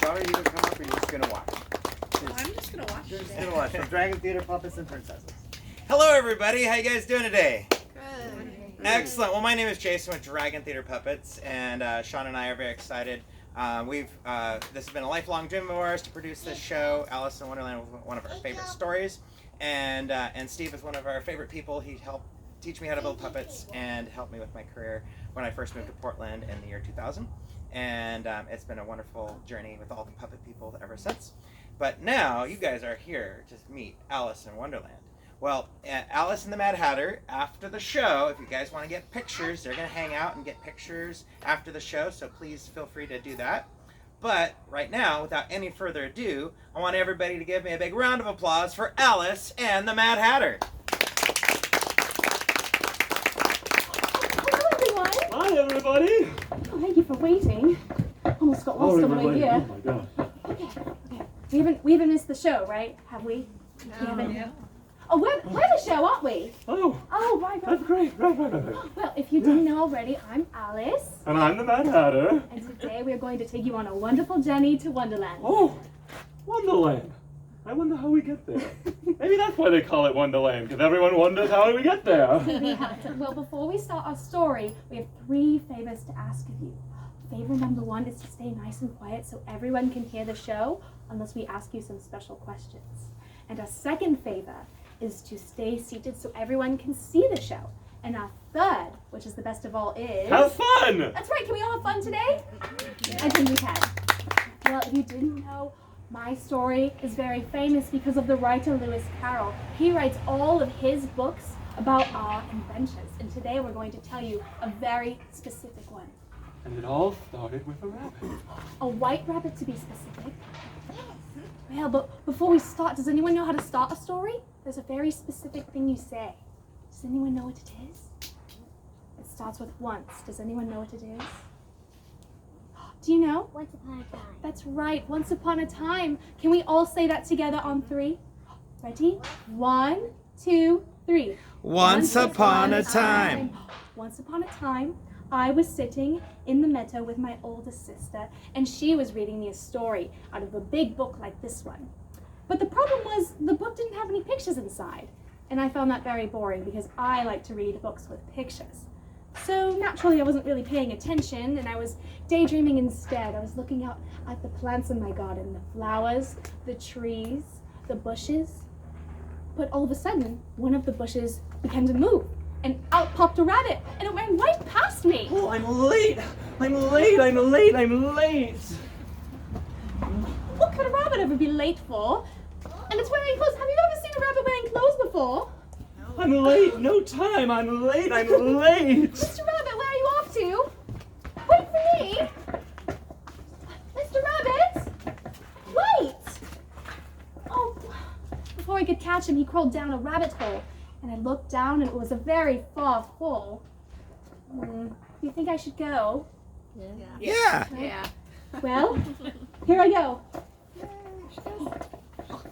Shauna, are you going to come up or are you just going to watch? I'm just going to watch You're just today. going to watch from Dragon Theater Puppets and Princesses. Hello everybody, how you guys doing today? Good. Excellent. Well, my name is Jason with Dragon Theater Puppets, and Sean and I are very excited. This has been a lifelong dream of ours to produce this show. Alice in Wonderland was one of our favorite stories, and Steve is one of our favorite people. He helped teach me how to build puppets and helped me with my career when I first moved to Portland in the year 2000. And it's been a wonderful journey with all the puppet people ever since. But now you guys are here to meet Alice in Wonderland. Well, Alice and the Mad Hatter, after the show, if you guys want to get pictures, they're going to hang out and get pictures after the show, so please feel free to do that. But right now, without any further ado, I want everybody to give me a big round of applause for Alice and the Mad Hatter. Hello, everyone. Hi, everybody. Oh, thank you for waiting. Almost got lost on the way here. Oh my god. Okay. We haven't missed the show, right? Have we? We haven't. No. Oh, we're the show, aren't we? Oh, Oh, right. that's great. Right. Well, if you didn't know already, I'm Alice, And I'm the Mad Hatter. and today we're going to take you on a wonderful journey to Wonderland. Oh, Wonderland. I wonder how we get there. Maybe that's why they call it Wonderland, because everyone wonders how we get there. We have to. Well, before we start our story, we have 3 favors to ask of you. Favor number 1 is to stay nice and quiet so everyone can hear the show, unless we ask you some special questions. And our second favor is to stay seated so everyone can see the show. And our third, which is the best of all, is... Have fun! That's right, can we all have fun today? I think we can. Well, if you didn't know, my story is very famous because of the writer Lewis Carroll. He writes all of his books about our inventions. And today we're going to tell you a very specific one. And it all started with a rabbit. A white rabbit, to be specific. Well, but before we start, does anyone know how to start a story? There's a very specific thing you say. Does anyone know what it is? It starts with once. Does anyone know what it is? Do you know? Once upon a time. That's right, once upon a time. Can we all say that together on 3? Ready? 1, 2, 3. Once upon a time. Once upon a time, I was sitting in the meadow with my oldest sister, and she was reading me a story out of a big book like this one. But the problem was the book didn't have any pictures inside, and I found that very boring because I like to read books with pictures. So naturally I wasn't really paying attention, and I was daydreaming instead. I was looking out at the plants in my garden, the flowers, the trees, the bushes. But all of a sudden, one of the bushes began to move, and out popped a rabbit, and it went right past me. Oh, I'm late! What could a rabbit ever be late for? And it's wearing clothes. Have you ever seen a rabbit wearing clothes before? I'm late! No time! I'm late! Mr. Rabbit, where are you off to? Wait for me! Mr. Rabbit! Wait! Oh, before I could catch him, he crawled down a rabbit hole. And I looked down, and it was a very far hole. Do you think I should go? Yeah. Yeah. Well, here I go.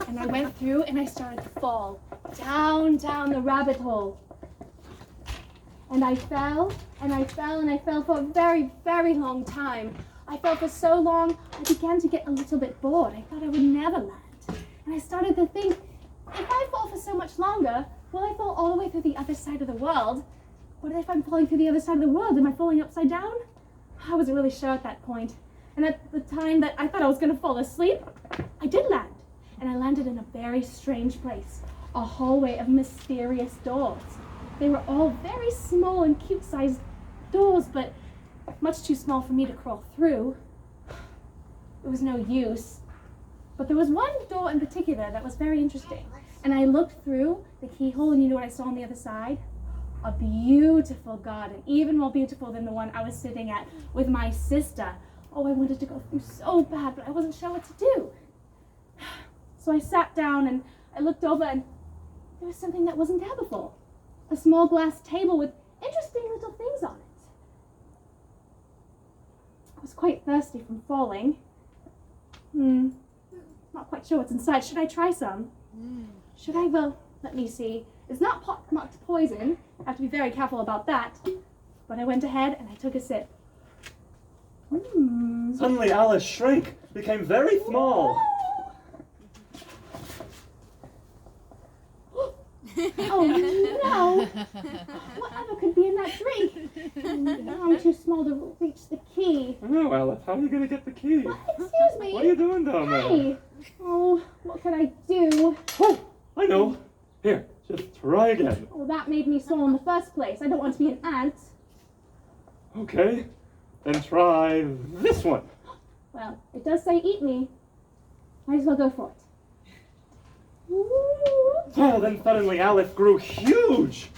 And I went through, and I started to fall down the rabbit hole. And I fell, and I fell, and I fell for a very, very long time. I fell for so long, I began to get a little bit bored. I thought I would never land. And I started to think, if I fall for so much longer, will I fall all the way through the other side of the world? What if I'm falling through the other side of the world? Am I falling upside down? I wasn't really sure at that point. And at the time that I thought I was going to fall asleep, I did land. And I landed in a very strange place, a hallway of mysterious doors. They were all very small and cute-sized doors, but much too small for me to crawl through. It was no use. But there was one door in particular that was very interesting. And I looked through the keyhole, and you know what I saw on the other side? A beautiful garden, even more beautiful than the one I was sitting at with my sister. Oh, I wanted to go through so bad, but I wasn't sure what to do. So I sat down, and I looked over, and there was something that wasn't there before. A small glass table with interesting little things on it. I was quite thirsty from falling. Not quite sure what's inside. Should I try some? Should I? Well, let me see. It's not marked poison. I have to be very careful about that. But I went ahead and I took a sip. Suddenly Alice shrank became very small. Oh no! Whatever could be in that drink? I'm too small to reach the key. Oh, Alice, how are you going to get the key? Excuse me. What are you doing down there? Hey! Oh, what can I do? Oh, I know. Here, just try again. Well, that made me small in the first place. I don't want to be an ant. Okay, then try this one. Well, it does say eat me. Might as well go for it. Ooh. Oh, then suddenly Alice grew huge.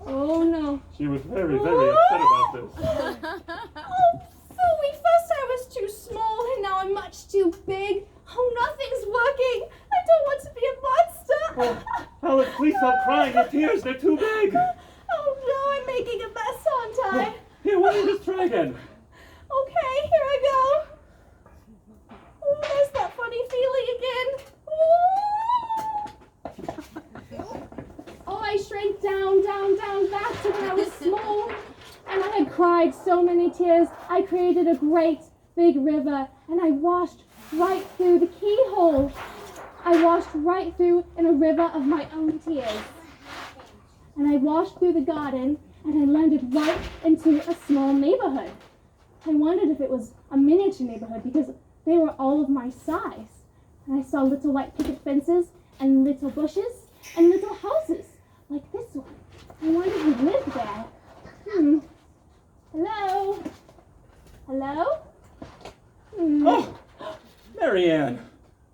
Oh no. She was very, very upset about this. Oh, Phooey, first I was too small and now I'm much too big. Oh, nothing's working. I don't want to be a monster. Oh, Alice, please stop crying. Your tears, they're too big. Oh no, I'm making a mess, aren't I? Here, why don't you just try again? Okay, here I go. Oh, there's that funny feeling again. Oh, I shrank down back to when I was small. And I had cried so many tears, I created a great big river, and I washed right through the keyhole. I washed right through in a river of my own tears. And I washed through the garden, and I landed right into a small neighborhood. I wondered if it was a miniature neighborhood because they were all of my size. And I saw little white picket fences and little bushes and little houses like this one. I wondered who lived there. Hello? Hello? Oh, Marianne,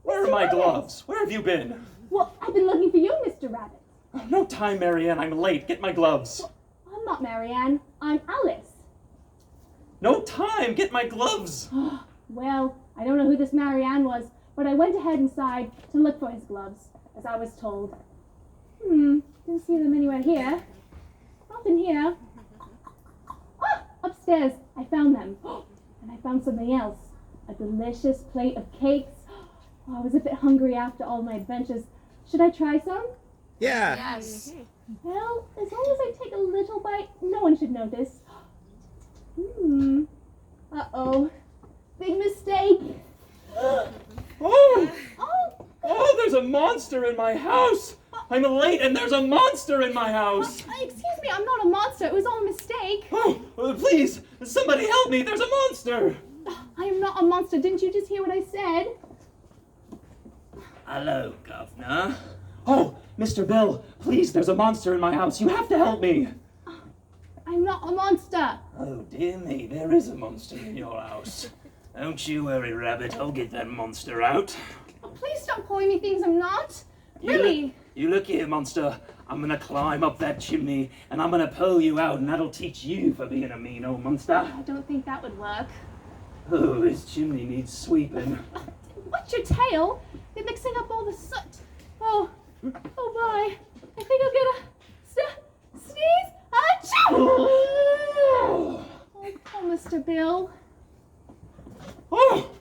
where are my gloves? Where have you been? Well, I've been looking for you, Mr. Rabbit. Oh, no time, Marianne. I'm late. Get my gloves. I'm not Marianne. I'm Alice. No time. Get my gloves. Well, I don't know who this Marianne was, but I went ahead inside to look for his gloves, as I was told. Didn't see them anywhere here. Nothing here. Ah, upstairs, I found them. And I found something else. A delicious plate of cakes. Oh, I was a bit hungry after all my adventures. Should I try some? Yeah. Yes. Well, as long as I take a little bite, no one should notice. Uh-oh. Big mistake. Oh, Oh, there's a monster in my house. I'm late and there's a monster in my house. excuse me, I'm not a monster. It was all a mistake. Oh, please, somebody help me. There's a monster. I am not a monster. Didn't you just hear what I said? Hello, Governor. Oh, Mr. Bill, please, there's a monster in my house. You have to help me. I'm not a monster. Oh, dear me, there is a monster in your house. Don't you worry, Rabbit. I'll get that monster out. Oh, please stop calling me things I'm not. You Really? You look here, monster. I'm gonna climb up that chimney, and I'm gonna pull you out, and that'll teach you for being a mean old monster. I don't think that would work. Oh, this chimney needs sweeping. What's your tail? You're mixing up all the soot. Oh my. I think I'll get a sneeze. Achoo! Oh! Oh, Mr. Bill. Oh!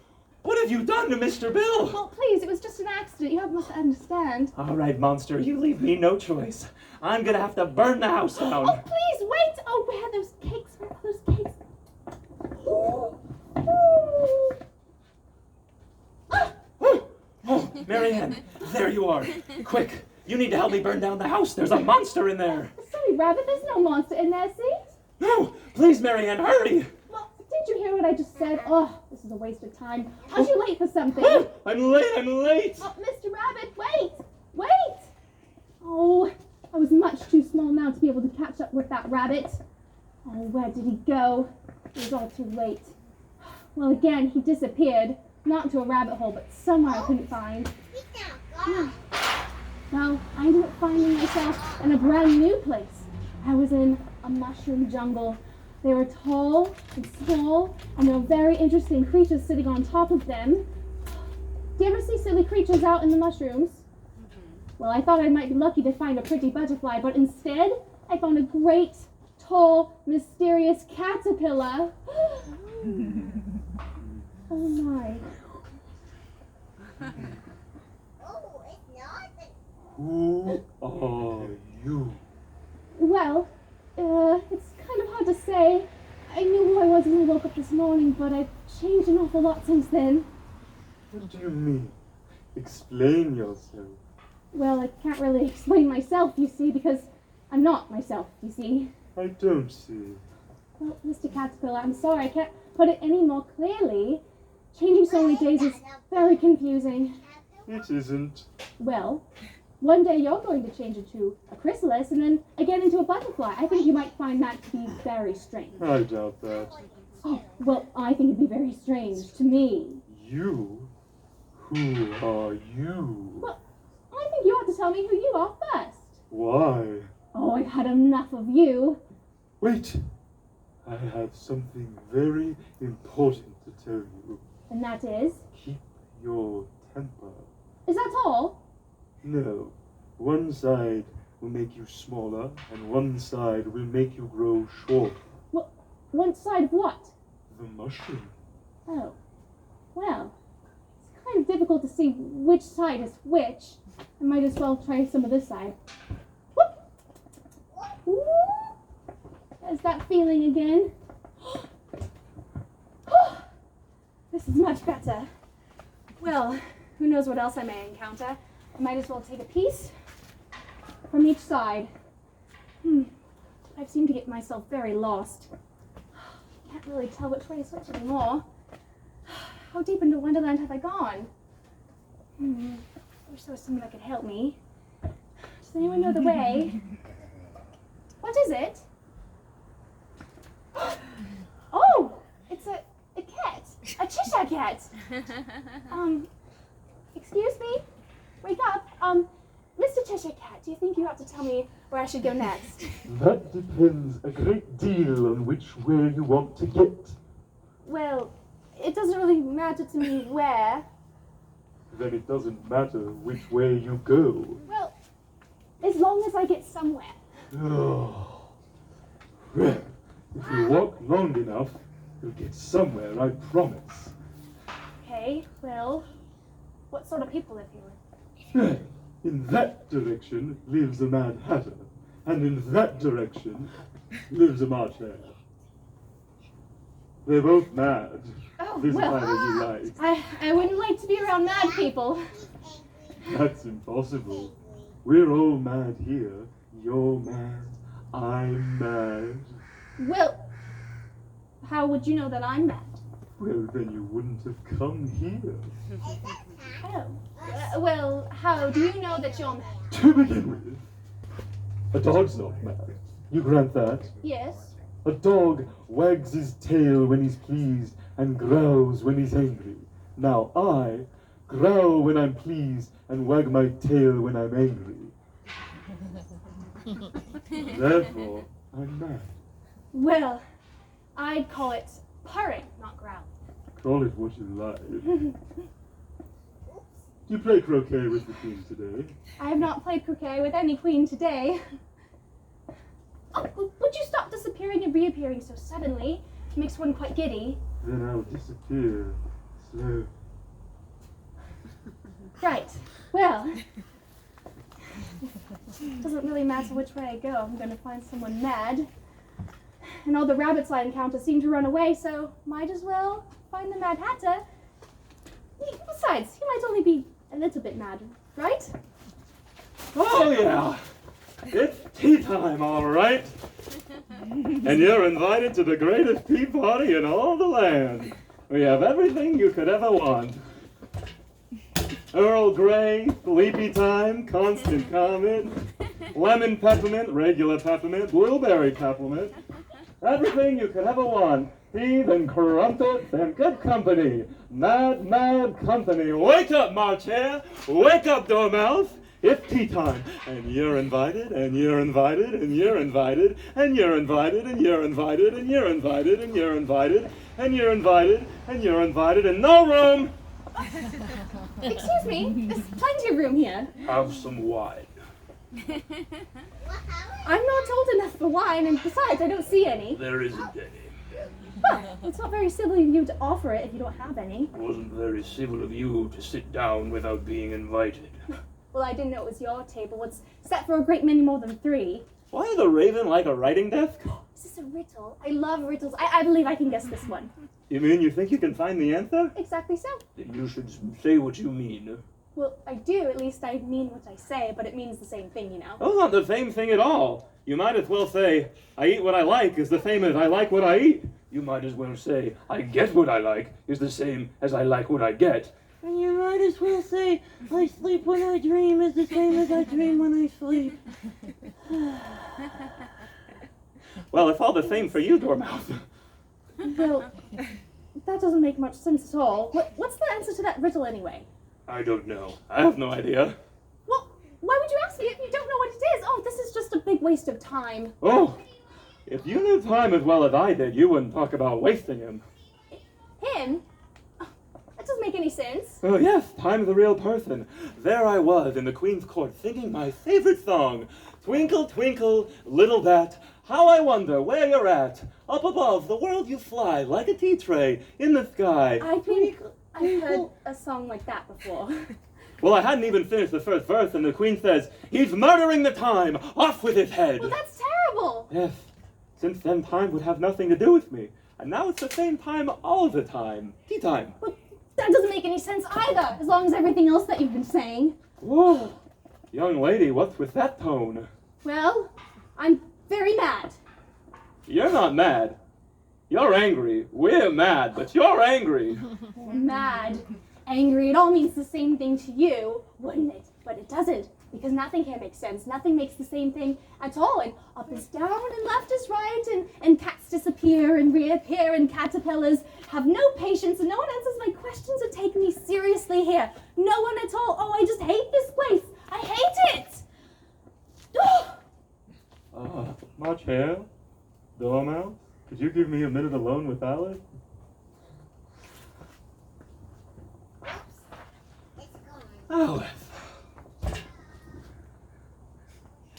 What have you done to Mr. Bill? Well, please, it was just an accident. You must understand. All right, monster, you leave me no choice. I'm gonna have to burn the house down. Oh, please, wait! Oh, where are those cakes? Where are those cakes? Oh, Marianne, there you are. Quick, you need to help me burn down the house. There's a monster in there. Sorry, Rabbit, there's no monster in there, see? No, please, Marianne, hurry. Well, did you hear what I just said? Oh, this is a waste of time. Aren't you late for something? Oh, I'm late. Oh, Mr. Rabbit, wait! Wait! Oh, I was much too small now to be able to catch up with that rabbit. Oh, where did he go? It was all too late. Well, again, he disappeared. Not into a rabbit hole, but somewhere I couldn't find. Well, I ended up finding myself in a brand new place. I was in a mushroom jungle. They were tall and small, and there were very interesting creatures sitting on top of them. Do you ever see silly creatures out in the mushrooms? Well, I thought I might be lucky to find a pretty butterfly, but instead, I found a great, tall, mysterious caterpillar. Oh my. Who are you? Well, it's kind of hard to say. I knew who I was when I woke up this morning, but I've changed an awful lot since then. What do you mean? Explain yourself. Well, I can't really explain myself, you see, because I'm not myself, you see. I don't see. Well, Mr. Caterpillar, I'm sorry, I can't put it any more clearly. Changing so many days is very confusing. It isn't. Well, one day you're going to change into a chrysalis and then again into a butterfly. I think you might find that to be very strange. I doubt that. Oh, well, I think it'd be very strange to me. You? Who are you? Well, I think you ought to tell me who you are first. Why? Oh, I've had enough of you. Wait! I have something very important to tell you. And that is? Keep your temper. Is that all? No. One side will make you smaller, and one side will make you grow short. One side of what? The mushroom. Oh, well, it's kind of difficult to see which side is which. I might as well try some of this side. Whoop! Ooh. There's that feeling again. This is much better. Well, who knows what else I may encounter. I might as well take a piece from each side. I've seemed to get myself very lost. Can't really tell which way is which anymore. How deep into Wonderland have I gone? I wish there was someone that could help me. Does anyone know the way? What is it? Oh, it's a cat. A Cheshire cat. Excuse me? Wake up. Mr. Cheshire Cat, do you think you ought to tell me where I should go next? That depends a great deal on which way you want to get. Well, it doesn't really matter to me where. Then it doesn't matter which way you go. Well, as long as I get somewhere. Oh. Well, if you walk long enough, you'll get somewhere, I promise. Okay, well, what sort of people live here? In that direction lives a Mad Hatter, and in that direction lives a March Hare. They're both mad. Oh, This well, either you like. I wouldn't like to be around mad people. That's impossible. We're all mad here. You're mad. I'm mad. Well, how would you know that I'm mad? Well, then you wouldn't have come here. Oh. Well, how do you know that you're mad? To begin with, a dog's not mad. You grant that? Yes. A dog wags his tail when he's pleased and growls when he's angry. Now I growl when I'm pleased and wag my tail when I'm angry. Therefore, I'm mad. Well, I'd call it purring, not growling. Call it what you like. Do you play croquet with the queen today? I have not played croquet with any queen today. Oh, would you stop disappearing and reappearing so suddenly? It makes one quite giddy. Then I'll disappear slowly. Right. Well, doesn't really matter which way I go. I'm going to find someone mad. And all the rabbits I encounter seem to run away, so might as well find the Mad Hatter. Besides, he might only be a little bit mad, right? Oh yeah! It's tea time, all right. And you're invited to the greatest tea party in all the land. We have everything you could ever want. Earl Grey, sleepy time, constant comment, lemon peppermint, regular peppermint, blueberry peppermint. Everything you could ever want. Tea and crumpets and good company. Mad, mad company. Wake up, March Hare. Wake up, Dormouse. It's tea time. And you're invited, and you're invited, and you're invited, and you're invited, and you're invited, and you're invited, and you're invited, and you're invited, and you're invited, and no room. Excuse me, there's plenty of room here. Have some wine. I'm not old enough for wine, and besides, I don't see any. There isn't any. Well, it's not very civil of you to offer it if you don't have any. It wasn't very civil of you to sit down without being invited. Well, I didn't know it was your table. It's set for a great many more than 3. Why is the raven like a writing desk? Is this a riddle? I love riddles. I believe I can guess this one. You mean you think you can find the answer? Exactly so. You should say what you mean. Well, I do. At least I mean what I say, but it means the same thing, you know. Those aren't the same thing at all. You might as well say, I eat what I like is the same as I like what I eat. You might as well say, I get what I like is the same as I like what I get. And you might as well say, I sleep when I dream is the same as I dream when I sleep. Well, it's all the same for you, Dormouse. Well, that doesn't make much sense at all. What's the answer to that riddle anyway? I don't know. I have no idea. Well, why would you ask me if you don't know what it is? Oh, this is just a big waste of time. Oh, if you knew time as well as I did, you wouldn't talk about wasting him. Him? Oh, that doesn't make any sense. Oh, yes, time's a real person. There I was in the Queen's court singing my favorite song. Twinkle, twinkle, little bat, how I wonder where you're at. Up above the world you fly like a tea tray in the sky. I think I've heard a song like that before. Well, I hadn't even finished the first verse, and the Queen says, he's murdering the time. Off with his head. Well, that's terrible. Yes, since then time would have nothing to do with me. And now it's the same time all the time. Tea time. Well, that doesn't make any sense either, as long as everything else that you've been saying. Whoa. Young lady, what's with that tone? Well, I'm very mad. You're not mad. You're angry. We're mad, but you're angry. Mad, angry, it all means the same thing to you, wouldn't it? But it doesn't, because nothing can make sense. Nothing makes the same thing at all. And up is down, and left is right, and cats disappear and reappear, and caterpillars have no patience, and no one answers my questions or take me seriously here. No one at all. Oh, I just hate this place. I hate it. Much hair? Dormouse? Could you give me a minute alone with Alice? Alice!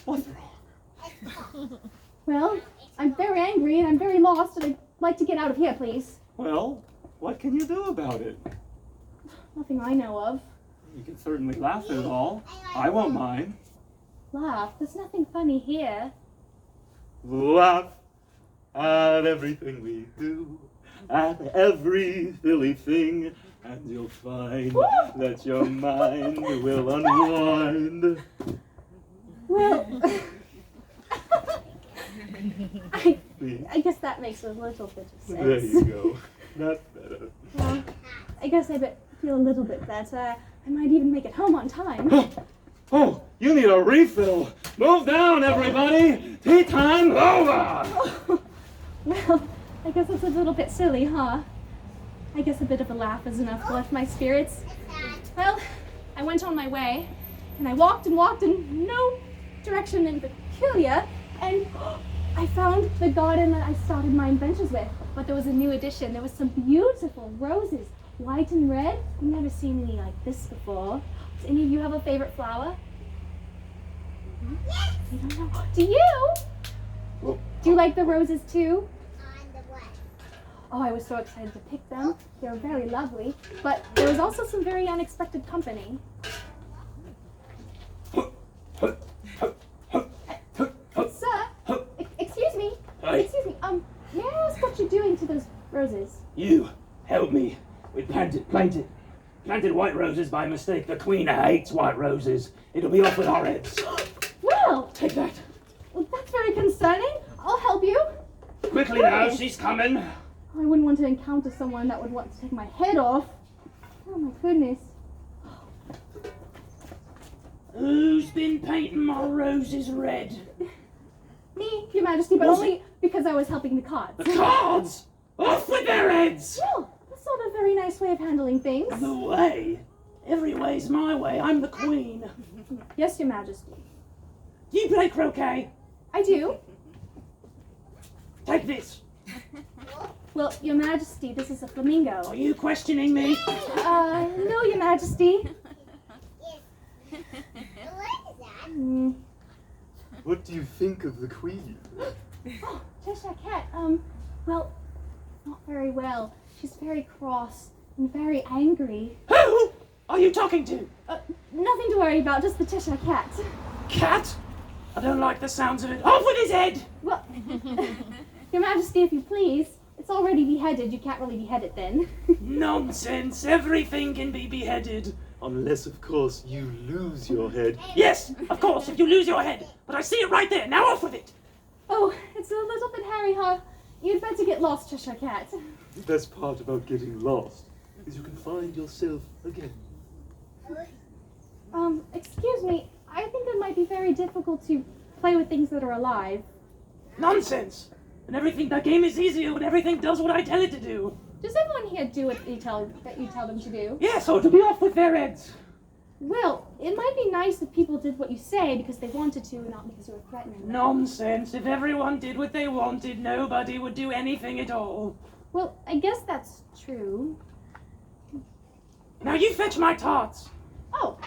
What's wrong? Well, I'm very angry and I'm very lost, and I'd like to get out of here, please. Well, what can you do about it? Nothing I know of. You can certainly laugh at it all. I won't mind. Laugh? There's nothing funny here. Laugh at everything we do, at every silly thing, and you'll find that your mind will unwind. Well, I guess that makes a little bit of sense. There you go. That's better. Well, I guess I feel a little bit better. I might even make it home on time. Oh, you need a refill. Move down, everybody. Tea time over. Oh, well, I guess it's a little bit silly, huh? I guess a bit of a laugh is enough to lift my spirits. Well, I went on my way, and I walked in no direction in particular, and I found the garden that I started my adventures with. But there was a new addition. There was some beautiful roses, white and red. I've never seen any like this before. Does any of you have a favorite flower? Yes. I don't know. Do you? Do you like the roses too? Oh, I was so excited to pick them. They were very lovely. But there was also some very unexpected company. Sir, excuse me. Hi. Excuse me. May I ask what you're doing to those roses? You help me. We planted white roses by mistake. The Queen hates white roses. It'll be off with our heads. Well, Take that. well, that's very concerning. I'll help you. Quickly now, she's coming. I wouldn't want to encounter someone that would want to take my head off. Oh my goodness. Who's been painting my roses red? Me, Your Majesty, but Was only because I was helping the cards. The cards! Off with their heads! Well, that's not a very nice way of handling things. The way? Every way's my way. I'm the Queen. Yes, Your Majesty. Do you play croquet? I do. Take this. Well, Your Majesty, this is a flamingo. Are you questioning me? No, Your Majesty. Hmm. What do you think of the Queen? Oh, Cheshire Cat, well, not very well. She's very cross and very angry. Who are you talking to? Nothing to worry about, just the Cheshire Cat. Cat? I don't like the sounds of it. Off with his head! Well, Your Majesty, if you please, it's already beheaded. You can't really behead it then. Nonsense! Everything can be beheaded. Unless, of course, you lose your head. Yes, of course, if you lose your head. But I see it right there. Now off with it. Oh, it's a little bit hairy, huh? You'd better get lost, Cheshire Cat. The best part about getting lost is you can find yourself again. Excuse me. I think it might be very difficult to play with things that are alive. Nonsense! And everything, that game is easier when everything does what I tell it to do. Does everyone here do what you tell them to do? Yeah, so to be off with their heads. Well, it might be nice if people did what you say because they wanted to, not because you were threatening them. Nonsense. If everyone did what they wanted, nobody would do anything at all. Well, I guess that's true. Now you fetch my tarts. Oh,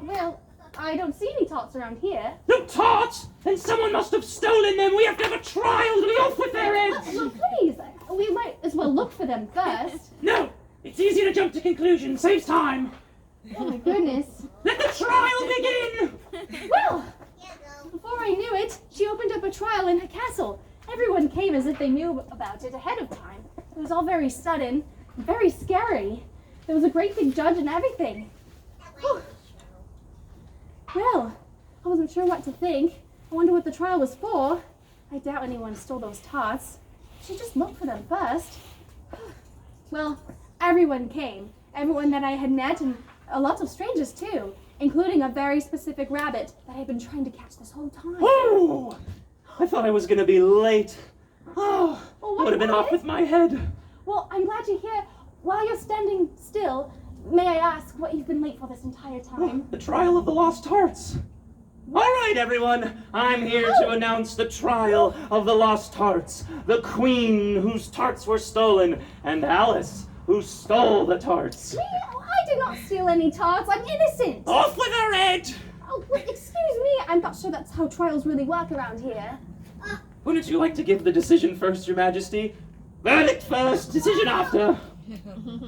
well, I don't see any tots around here. No tarts? Then someone must have stolen them. We have to have a trial to be off with their heads. Well, please, we might as well look for them first. No, it's easy to jump to conclusions. Saves time. Oh my goodness. Let the trial begin. Well, before I knew it, she opened up a trial in her castle. Everyone came as if they knew about it ahead of time. It was all very sudden, very scary. There was a great big judge and everything. Whew. Well, I wasn't sure what to think. I wonder what the trial was for. I doubt anyone stole those tarts. She just looked for them first. Well, everyone came. Everyone that I had met, and a lot of strangers too, including a very specific rabbit that I had been trying to catch this whole time. Oh, I thought I was going to be late. Oh, I would have been off with my head. Well, I'm glad you're here. While you're standing still, may I ask what you've been late for this entire time? The trial of the lost tarts. All right, everyone. I'm here to announce the trial of the lost tarts. The queen whose tarts were stolen, and Alice, who stole the tarts. Me? Oh, I did not steal any tarts. I'm innocent. Off with her head! Oh, well, excuse me. I'm not sure that's how trials really work around here. Wouldn't you like to give the decision first, Your Majesty? Verdict first, decision after.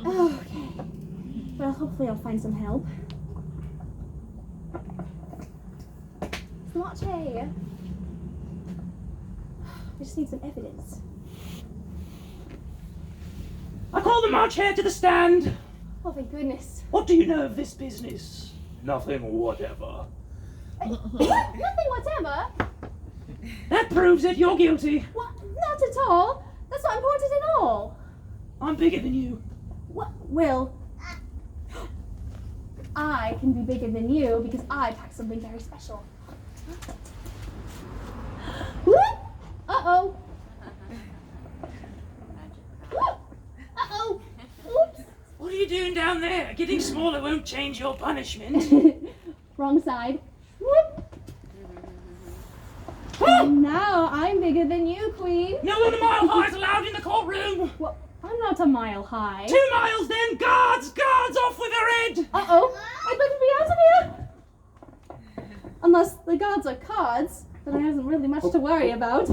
Oh, okay. Well, hopefully I'll find some help. Latte. We just need some evidence. I call the March Hare to the stand. Oh, thank goodness. What do you know of this business? Nothing whatever. What? Nothing whatever? That proves it. You're guilty. What? Not at all. That's not important at all. I'm bigger than you. What? Well, I can be bigger than you because I packed something very special. Uh-oh. Uh-oh. Oops. What are you doing down there? Getting smaller won't change your punishment. Wrong side. Whoop. And now I'm bigger than you, Queen. No one a mile high is allowed in the courtroom. Well, I'm not a mile high. 2 miles then. Guards, off with her head. Uh-oh. I'd better be out of here. Unless the gods are cards, then I hasn't really much to worry about.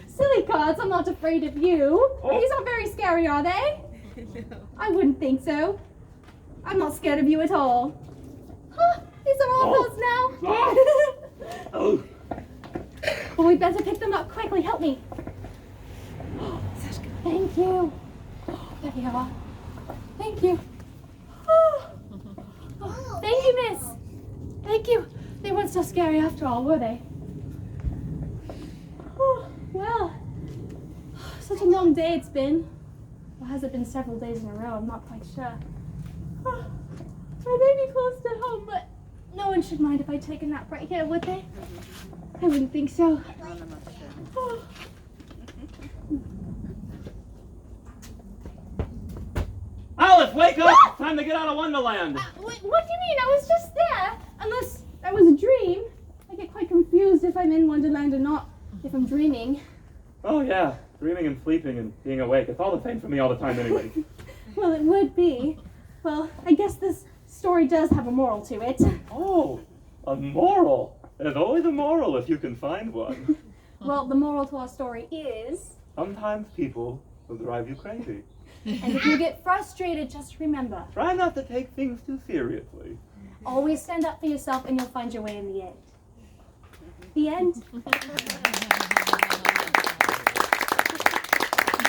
Silly cards, I'm not afraid of you. These aren't very scary, are they? I wouldn't think so. I'm not scared of you at all. Huh, these are all cards now. Oh. Well, we better pick them up quickly. Help me. Thank you. There you are. Thank you. Oh, thank you, miss. Thank you. They weren't so scary after all, were they? Oh, well, such a long day it's been. Or has it been several days in a row? I'm not quite sure. Oh, I may be close to home, but no one should mind if I take a nap right here, would they? I wouldn't think so. Oh. Alice, wake up! Time to get out of Wonderland. What do you mean? I was just there. Unless that was a dream. I get quite confused if I'm in Wonderland or not, if I'm dreaming. Oh yeah, dreaming and sleeping and being awake. It's all the same for me all the time anyway. Well, it would be. Well, I guess this story does have a moral to it. Oh, a moral. There's always a moral if you can find one. Well, the moral to our story is... Sometimes people will drive you crazy. And if you get frustrated, just remember. Try not to take things too seriously. Always stand up for yourself and you'll find your way in the end. The end.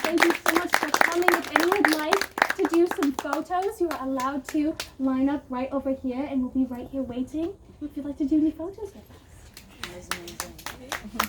Thank you so much for coming. If anyone would like to do some photos, you are allowed to line up right over here, and we'll be right here waiting if you'd like to do any photos with us. That was amazing.